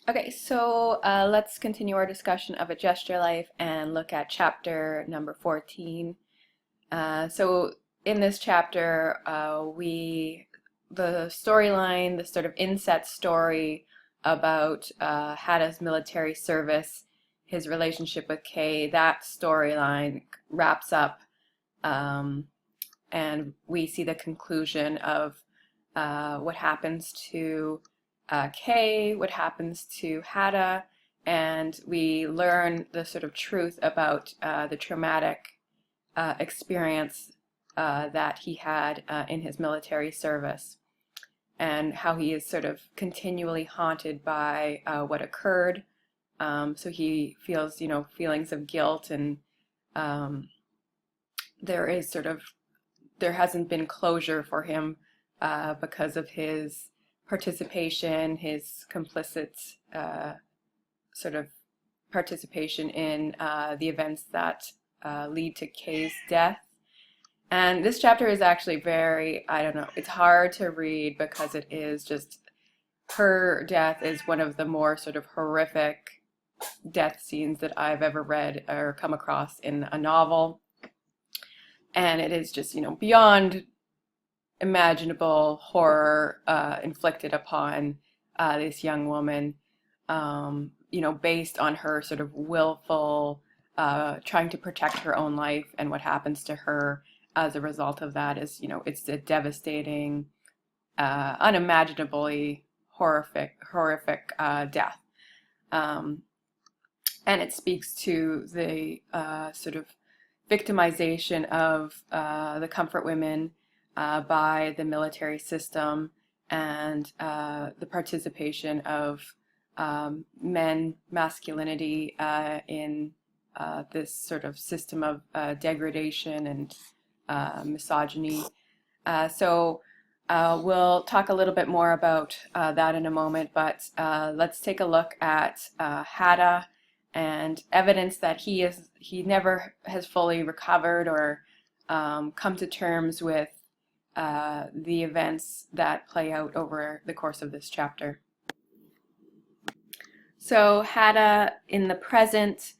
Okay, so let's continue our discussion of A Gesture Life and look at chapter number 14. So in this chapter, the storyline, the sort of inset story about Hada's military service, his relationship with Kay, that storyline wraps up, um, and we see the conclusion of what happens to Kay, what happens to Hada, and we learn the sort of truth about the traumatic experience that he had in his military service, and how he is sort of continually haunted by what occurred. So he feels, feelings of guilt, and um, there is sort of there hasn't been closure for him because of his participation, his complicit sort of participation in the events that lead to Kay's death. And this chapter is actually very, I don't know, it's hard to read because it is just, her death is one of the more sort of horrific death scenes that I've ever read or come across in a novel. And it is just, beyond imaginable horror inflicted upon this young woman, based on her sort of willful trying to protect her own life, and what happens to her as a result of that is, it's a devastating, unimaginably horrific death. Um, and it speaks to the sort of victimization of the comfort women by the military system, and the participation of masculinity in this sort of system of degradation and misogyny. So we'll talk a little bit more about that in a moment, but let's take a look at Hada, and evidence that he never has fully recovered or come to terms with the events that play out over the course of this chapter. So Hada in the present,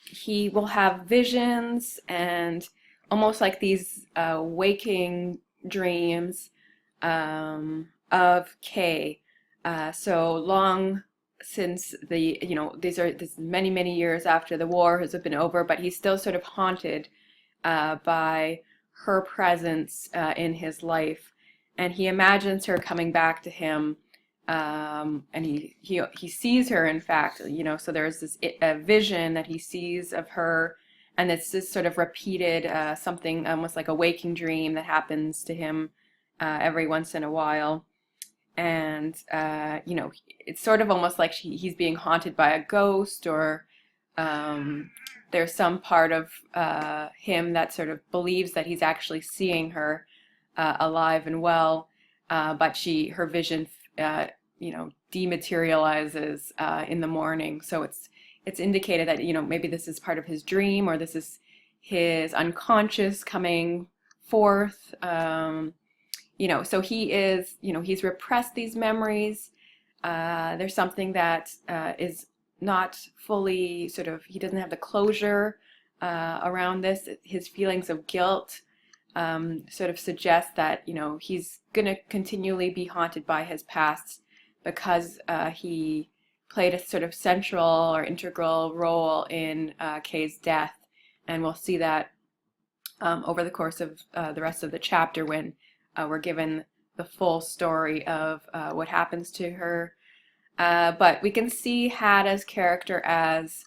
he will have visions and almost like these waking dreams of Kay. So long since this is many years after the war has been over, but he's still sort of haunted by her presence in his life, and he imagines her coming back to him, and he sees her, in fact, so there's this a vision that he sees of her, and it's this sort of repeated something almost like a waking dream that happens to him every once in a while. And it's sort of almost like he's being haunted by a ghost, or there's some part of him that sort of believes that he's actually seeing her alive and well, but her vision dematerializes in the morning. So it's indicated that maybe this is part of his dream, or this is his unconscious coming forth. So he's repressed these memories. There's something that is not fully he doesn't have the closure around this. His feelings of guilt sort of suggest that, he's going to continually be haunted by his past, because he played a sort of central or integral role in Kay's death. And we'll see that over the course of the rest of the chapter, when we're given the full story of what happens to her. But we can see Hada's character as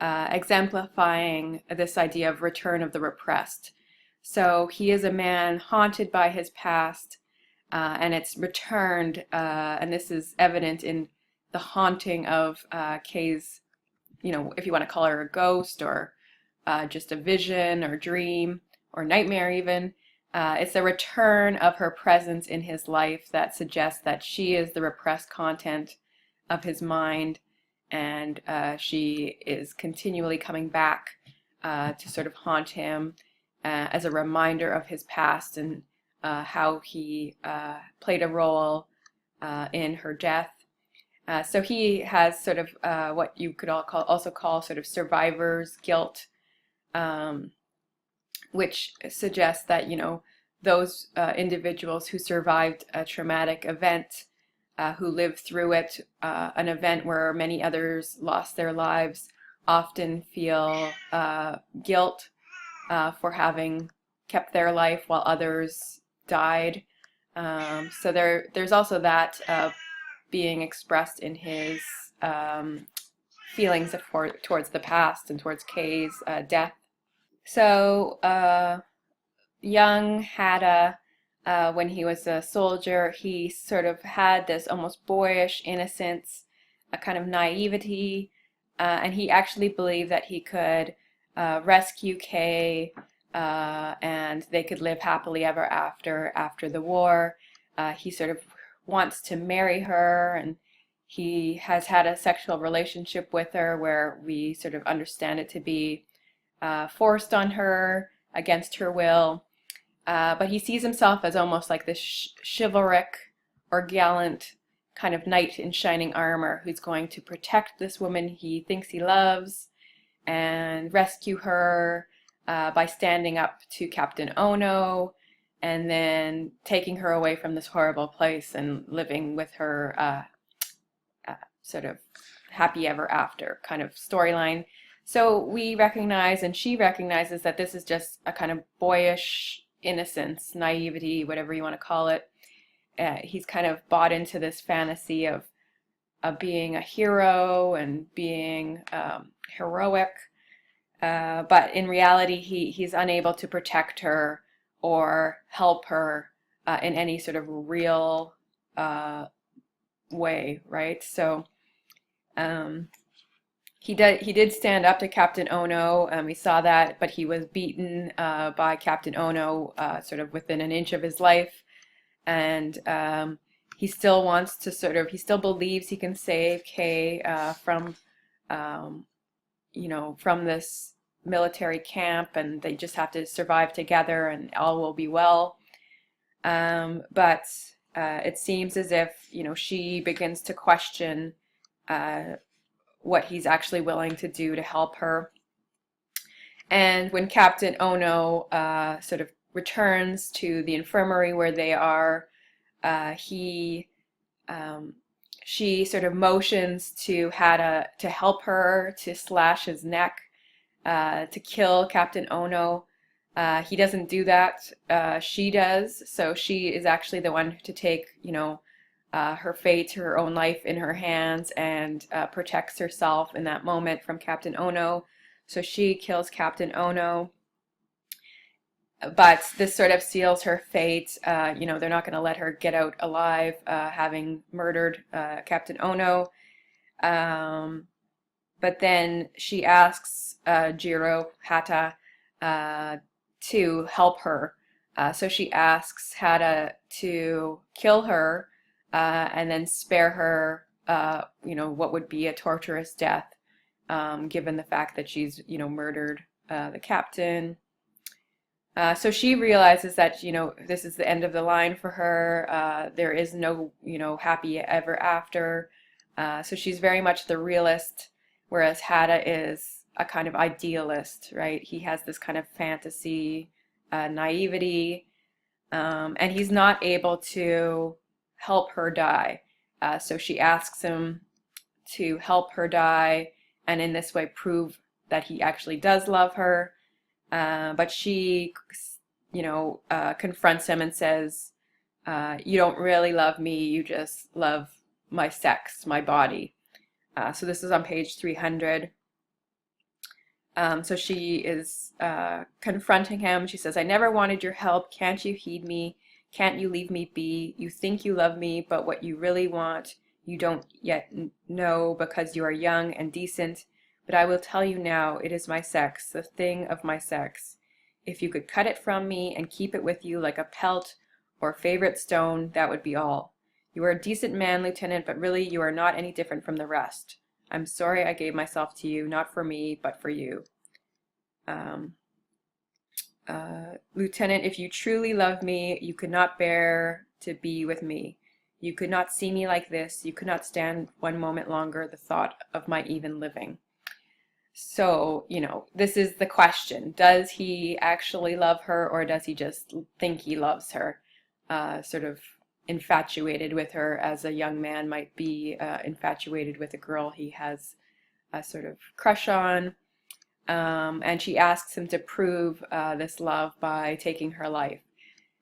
exemplifying this idea of return of the repressed. So he is a man haunted by his past, and it's returned, and this is evident in the haunting of Kay's, if you want to call her a ghost, or just a vision or dream or nightmare even. It's the return of her presence in his life that suggests that she is the repressed content of his mind, and she is continually coming back to sort of haunt him as a reminder of his past, and how he played a role in her death. So he has sort of what you could also call sort of survivor's guilt, um, which suggests that, those individuals who survived a traumatic event, who lived through it, an event where many others lost their lives, often feel guilt for having kept their life while others died. So there's also that being expressed in his um, feelings towards the past and towards Kay's death. So young Hadda, when he was a soldier, he sort of had this almost boyish innocence, a kind of naivety, and he actually believed that he could rescue Kay, and they could live happily ever after the war. He sort of wants to marry her, and he has had a sexual relationship with her where we sort of understand it to be forced on her against her will. But he sees himself as almost like this chivalric or gallant kind of knight in shining armor who's going to protect this woman he thinks he loves and rescue her by standing up to Captain Ono and then taking her away from this horrible place and living with her sort of happy ever after kind of storyline. So we recognize, and she recognizes, that this is just a kind of boyish innocence, naivety, whatever you want to call it. He's kind of bought into this fantasy of being a hero and being heroic, but in reality he's unable to protect her or help her in any sort of real way, right? So he did stand up to Captain Ono. We saw that, but he was beaten by Captain Ono sort of within an inch of his life. And he still wants to he still believes he can save Kay from, from this military camp, and they just have to survive together and all will be well. But it seems as if, she begins to question what he's actually willing to do to help her. And when Captain Ono sort of returns to the infirmary where they are, she sort of motions to Hadda to help her to slash his neck, to kill Captain Ono. He doesn't do that. She does. So she is actually the one to take, her fate, her own life in her hands, and protects herself in that moment from Captain Ono. So she kills Captain Ono. But this sort of seals her fate. They're not going to let her get out alive, having murdered Captain Ono. But then she asks Jiro Hata to help her. So she asks Hata to kill her and then spare her, what would be a torturous death, given the fact that she's, murdered the captain. So she realizes that, this is the end of the line for her. There is no, happy ever after. So she's very much the realist, whereas Hadda is a kind of idealist, right? He has this kind of fantasy, naivety, and he's not able to help her die. So she asks him to help her die, and in this way prove that he actually does love her. But she, confronts him and says, you don't really love me, you just love my sex, my body. So this is on page 300. So she is confronting him. She says, I never wanted your help. Can't you heed me? Can't you leave me be? You think you love me, but what you really want, you don't yet know because you are young and decent. But I will tell you now, it is my sex, the thing of my sex. If you could cut it from me and keep it with you like a pelt or favorite stone, that would be all. You are a decent man, Lieutenant, but really you are not any different from the rest. I'm sorry I gave myself to you, not for me, but for you. Lieutenant, if you truly love me, you could not bear to be with me. You could not see me like this. You could not stand one moment longer the thought of my even living. So, this is the question. Does he actually love her, or does he just think he loves her? Sort of infatuated with her as a young man might be infatuated with a girl he has a sort of crush on. And she asks him to prove this love by taking her life.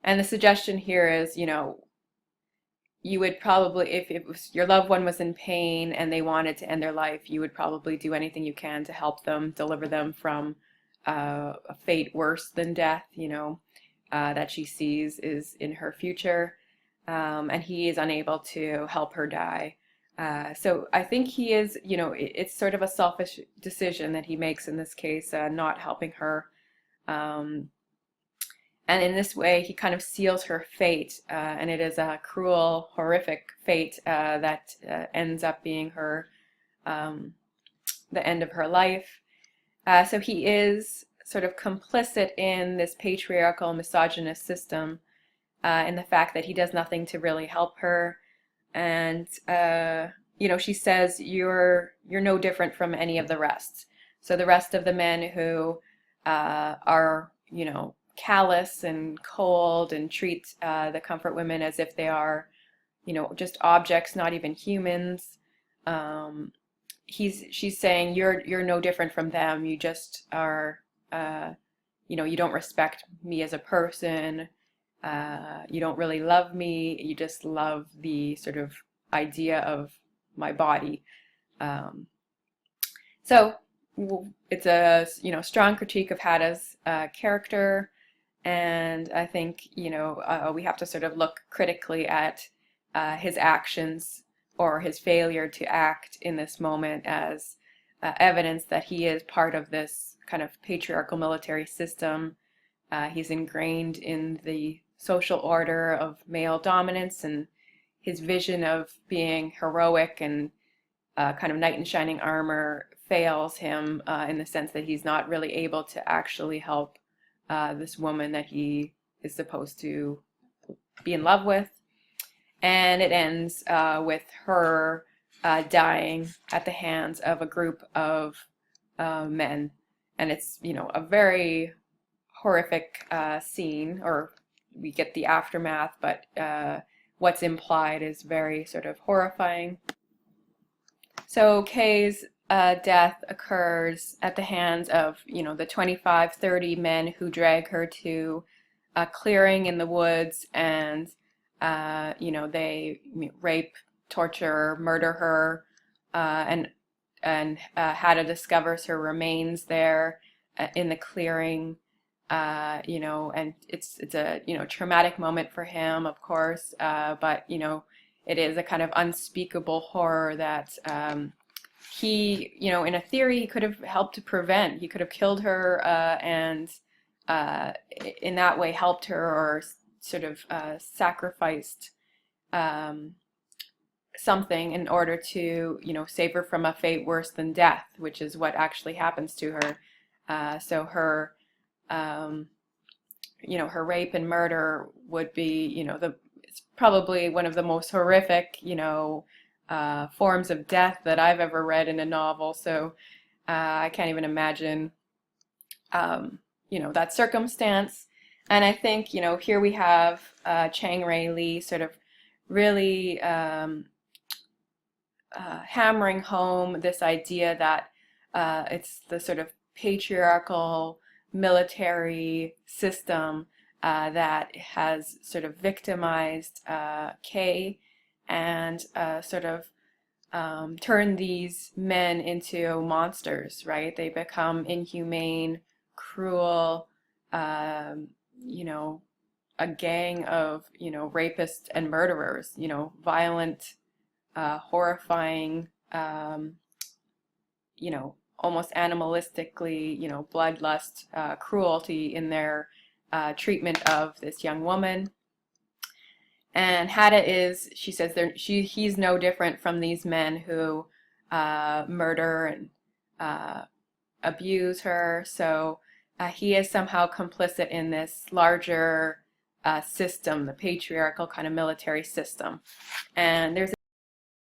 And the suggestion here is, you would probably, if it was your loved one was in pain and they wanted to end their life, you would probably do anything you can to help them, deliver them from a fate worse than death, that she sees is in her future. And he is unable to help her die. So I think he is, it's sort of a selfish decision that he makes in this case, not helping her. And in this way, he kind of seals her fate, and it is a cruel, horrific fate that ends up being the end of her life. So he is sort of complicit in this patriarchal, misogynist system, in the fact that he does nothing to really help her. And she says, you're no different from any of the rest. So the rest of the men who are, callous and cold and treat the comfort women as if they are, just objects, not even humans. She's saying you're no different from them. You just are, you don't respect me as a person. You don't really love me. You just love the sort of idea of my body. So it's a strong critique of Hatta's character. And I think, we have to sort of look critically at his actions or his failure to act in this moment as evidence that he is part of this kind of patriarchal military system. He's ingrained in the social order of male dominance, and his vision of being heroic and kind of knight in shining armor fails him in the sense that he's not really able to actually help this woman that he is supposed to be in love with. And it ends with her dying at the hands of a group of men. And it's, a very horrific scene, or we get the aftermath, but what's implied is very sort of horrifying. So Kay's death occurs at the hands of, the 25, 30 men who drag her to a clearing in the woods, and, they rape, torture, murder her, and Hatta discovers her remains there in the clearing, and it's a, traumatic moment for him, of course, but, it is a kind of unspeakable horror that he, in a theory, he could have helped to prevent. He could have killed her and in that way helped her, or sort of sacrificed something in order to, save her from a fate worse than death, which is what actually happens to her. So her, her rape and murder would be, it's probably one of the most horrific, forms of death that I've ever read in a novel. So I can't even imagine, that circumstance. And I think, here we have Chang Rae Lee sort of really hammering home this idea that it's the sort of patriarchal military system that has sort of victimized Kay and sort of turn these men into monsters, right? They become inhumane, cruel, a gang of, rapists and murderers, violent, horrifying, almost animalistically, bloodlust, cruelty in their treatment of this young woman. And Hatta is, she says, he's no different from these men who murder and abuse her. So he is somehow complicit in this larger system, the patriarchal kind of military system. And there's